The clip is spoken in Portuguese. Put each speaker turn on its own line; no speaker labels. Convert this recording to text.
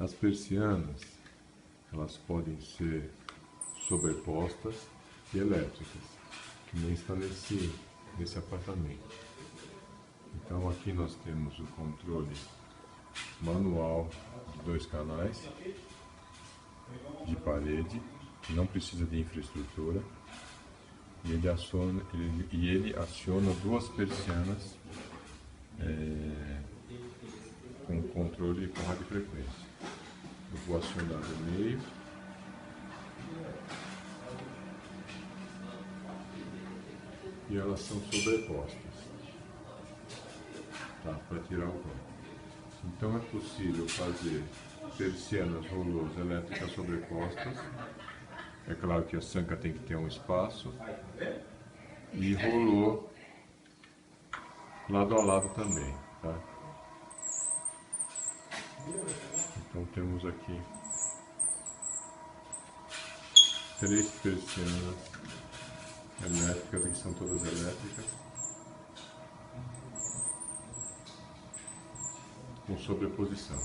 As persianas, elas podem ser sobrepostas e elétricas, que nem está nesse apartamento. Então aqui nós temos o controle manual de 2 canais de parede, que não precisa de infraestrutura, e ele aciona 2 persianas com controle com radiofrequência. Eu vou acionar no meio. E elas são sobrepostas, tá? Para tirar o vão. Então é possível fazer persianas rolôs elétricas sobrepostas. É claro que a sanca tem que ter um espaço. E rolô lado a lado também, tá? Então temos aqui 3 persianas elétricas, que são todas elétricas, com sobreposição.